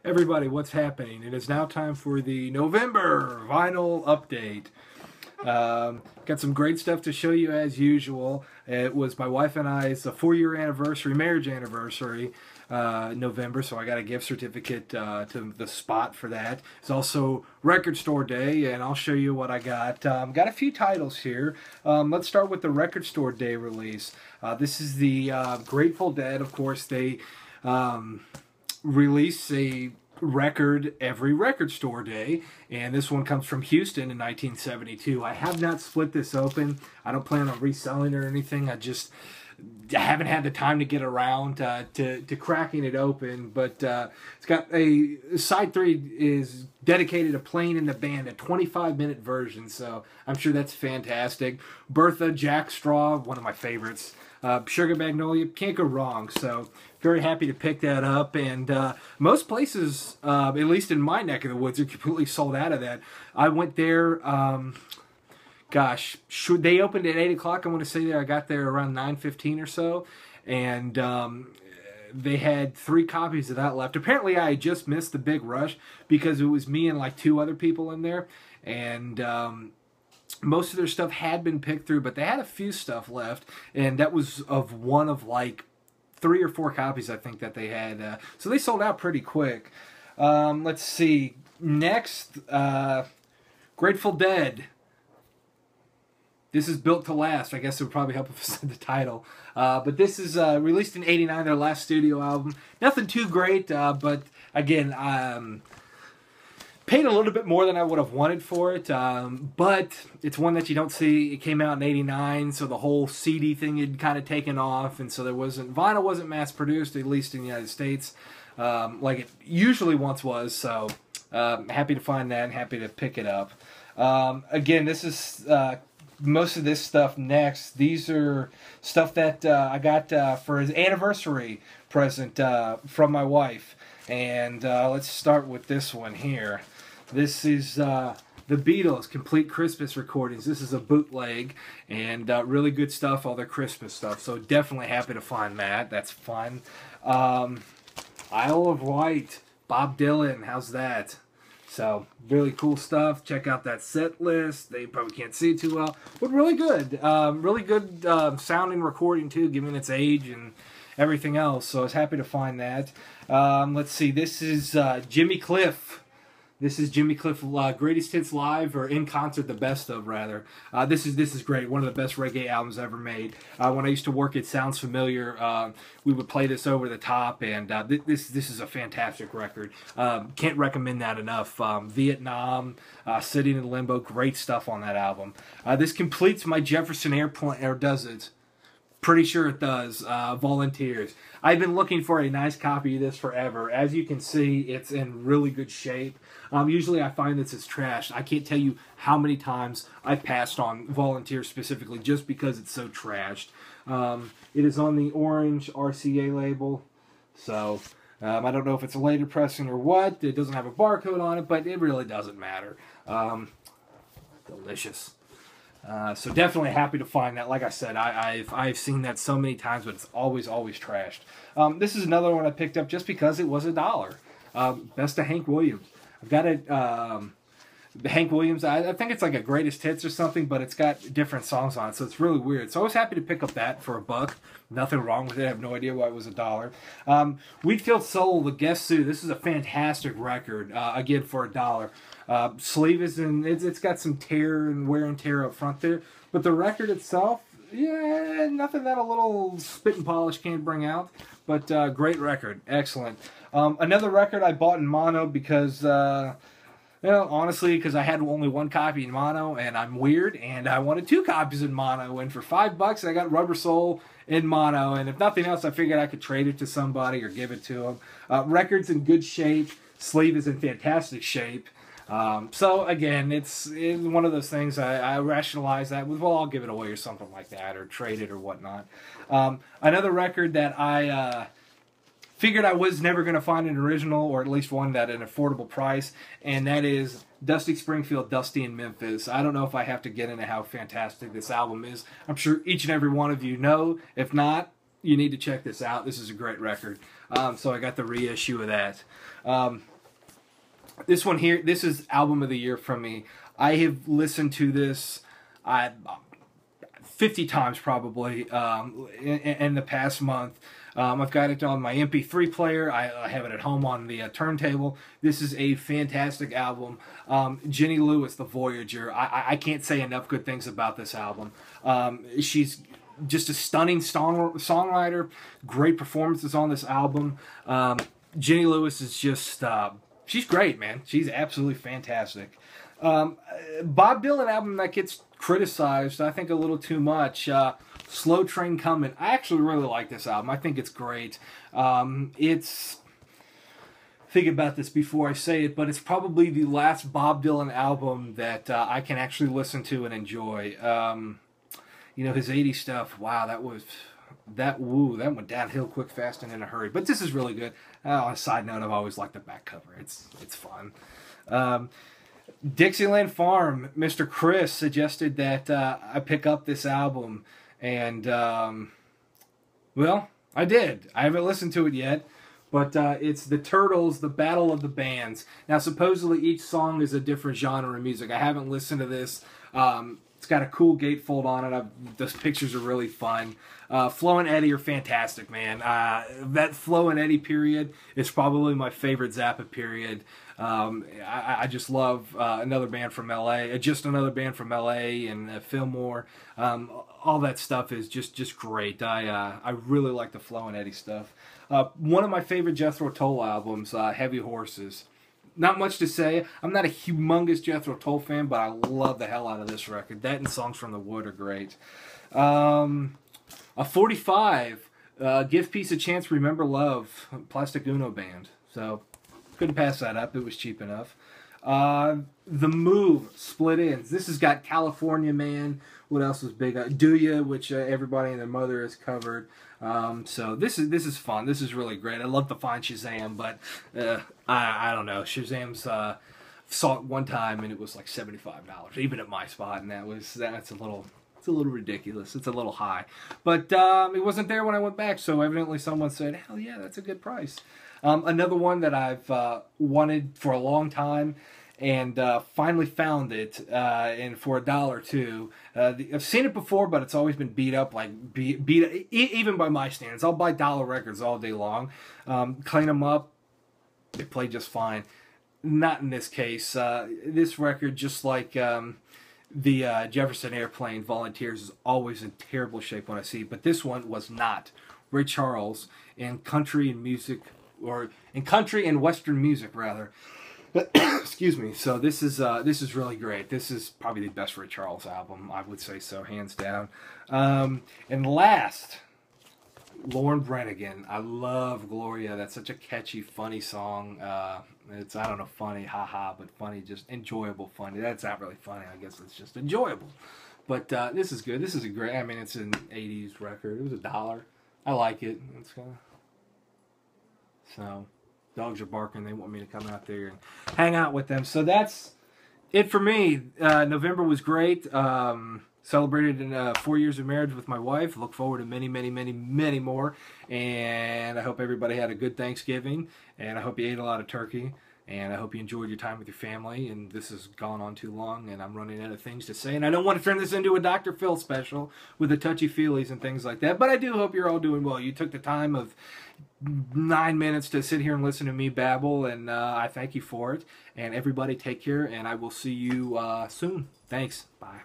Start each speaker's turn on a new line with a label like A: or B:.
A: Everybody, what's happening? It is now time for the November vinyl update. Got some great stuff to show you as usual. It was my wife and I's 4-year anniversary, marriage anniversary, November, so I got a gift certificate to the spot for that. It's also record store day, and I'll show you what I got. Got a few titles here. Let's start with the record store day release. This is the Grateful Dead. Of course, they release a record every record store day, and this one comes from Houston in 1972. I have not split this open. I don't plan on reselling it or anything. I haven't had the time to get around to cracking it open, but it's got a side 3 is dedicated to Playing in the Band, a 25-minute version, so I'm sure that's fantastic. Bertha, Jack Straw, one of my favorites. Sugar Magnolia, can't go wrong, so very happy to pick that up. And most places, at least in my neck of the woods, are completely sold out of that. I went there, gosh, they opened at 8 o'clock. I want to say there. I got there around 9:15 or so, and they had 3 copies of that left. Apparently, I just missed the big rush because it was me and like 2 other people in there, and most of their stuff had been picked through, but they had a few stuff left, and that was of one of like 3 or 4 copies I think that they had. So they sold out pretty quick. Let's see. Next, Grateful Dead. This is Built to Last. I guess it would probably help if I said the title. But this is released in '89, their last studio album. Nothing too great, but again, paid a little bit more than I would have wanted for it, but it's one that you don't see. It came out in '89, so the whole CD thing had kind of taken off, and so vinyl wasn't mass produced, at least in the United States, like it usually once was. So happy to find that and happy to pick it up. Again, this is most of this stuff next. These are stuff that I got for his anniversary present from my wife, and let's start with this one here. This is the Beatles Complete Christmas Recordings. This is a bootleg, and really good stuff, all their Christmas stuff. So definitely happy to find that. That's fun. Isle of Wight, Bob Dylan. How's that? So really cool stuff. Check out that set list. They probably can't see it too well, but really good. Really good sounding recording too, given its age and everything else. So I was happy to find that. Let's see. This is Jimmy Cliff. This is Jimmy Cliff Greatest Hits Live, or In Concert, the Best of, rather. This is great. One of the best reggae albums ever made. When I used to work at Sounds Familiar, we would play this over the top, and this is a fantastic record. Can't recommend that enough. Vietnam, Sitting in Limbo, great stuff on that album. This completes my Jefferson Airplane, or does it? Pretty sure it does. Volunteers. I've been looking for a nice copy of this forever. As you can see, it's in really good shape. Usually I find this is trashed. I can't tell you how many times I've passed on Volunteers specifically just because it's so trashed. It is on the orange RCA label. So I don't know if it's a later pressing or what. It doesn't have a barcode on it, but it really doesn't matter. Delicious. So definitely happy to find that. Like I said, I've seen that so many times, but it's always trashed. This is another one I picked up just because it was $1. Best of Hank Williams. I've got it. The Hank Williams. I think it's like a greatest hits or something, but it's got different songs on it, so it's really weird. So I was happy to pick up that for $1. Nothing wrong with it. I have no idea why it was $1. Wheatfield Soul, The Guess Who. This is a fantastic record. Again, for $1. Sleeve is in. It's got some tear and wear and tear up front there, but the record itself, yeah, nothing that a little spit and polish can't bring out. But great record, excellent. Another record I bought in mono because, honestly, because I had only 1 copy in mono, and I'm weird, and I wanted 2 copies in mono. And for $5, I got Rubber Soul in mono, and if nothing else, I figured I could trade it to somebody or give it to them. Record's in good shape. Sleeve is in fantastic shape. So again, it's one of those things I rationalize that with, well, I'll give it away or something like that, or trade it or whatnot. Another record that I figured I was never going to find an original, or at least one at an affordable price, and that is Dusty Springfield, Dusty in Memphis. I don't know if I have to get into how fantastic this album is. I'm sure each and every one of you know. If not, you need to check this out. This is a great record. So I got the reissue of that. This one here, this is album of the year from me. I have listened to this 50 times probably in the past month. I've got it on my MP3 player. I have it at home on the turntable. This is a fantastic album. Jenny Lewis, The Voyager. I can't say enough good things about this album. She's just a stunning songwriter. Great performances on this album. Jenny Lewis is just, she's great, man. She's absolutely fantastic. Bob Dylan album that gets criticized, I think, a little too much. Slow Train Coming. I actually really like this album. I think it's great. Think about this before I say it, but it's probably the last Bob Dylan album that I can actually listen to and enjoy. You know, his 80s stuff, wow, that went downhill quick, fast, and in a hurry. But this is really good. On a side note, I've always liked the back cover. It's fun. Dixieland Farm, Mr. Chris suggested that I pick up this album, and well, I did. I haven't listened to it yet, but it's the Turtles, The Battle of the Bands. Now, supposedly each song is a different genre of music. I haven't listened to this. It's got a cool gatefold on it. Those pictures are really fun. Flo and Eddie are fantastic, man. That Flo and Eddie period is probably my favorite Zappa period. I just love Another Band from L.A., Just Another Band from L.A., and Fillmore. All that stuff is just great. I really like the Flo and Eddie stuff. One of my favorite Jethro Tull albums, Heavy Horses. Not much to say. I'm not a humongous Jethro Tull fan, but I love the hell out of this record. That and Songs from the Wood are great. A 45, Give Peace a Chance, Remember Love, Plastic Uno Band. So, couldn't pass that up. It was cheap enough. The Move, Split Ends. This has got California Man. What else was big? Do Ya, which everybody and their mother has covered. So this is fun. This is really great. I love to find Shazam, but I don't know. Shazam's saw it one time and it was like $75, even at my spot, and that's a little ridiculous. It's a little high, but it wasn't there when I went back. So evidently someone said, "Hell yeah, that's a good price." Another one that I've wanted for a long time, and finally found it, and for $1 too. I've seen it before, but it's always been beat up, like beat even by my standards. I'll buy dollar records all day long, clean them up, they play just fine. Not in this case. This record, just like the Jefferson Airplane Volunteers, is always in terrible shape when I see it, but this one was not. Ray Charles in country and music, or in country and western music rather. Excuse me. So this is really great. This is probably the best Ray Charles album, I would say so, hands down. And last, Lauren Brenigan. I love Gloria. That's such a catchy, funny song. It's, I don't know, funny, haha, but funny, just enjoyable funny. That's not really funny. I guess it's just enjoyable. But this is good. This is a great, I mean, it's an 80s record. It was $1. I like it. It's kind of, so, dogs are barking. They want me to come out there and hang out with them. So that's it for me. November was great. Celebrated 4 years of marriage with my wife. Look forward to many, many, many, many more. And I hope everybody had a good Thanksgiving. And I hope you ate a lot of turkey. And I hope you enjoyed your time with your family. And this has gone on too long, and I'm running out of things to say. And I don't want to turn this into a Dr. Phil special with the touchy-feelies and things like that. But I do hope you're all doing well. You took the time of 9 minutes to sit here and listen to me babble, and I thank you for it. And everybody take care, and I will see you soon. Thanks. Bye.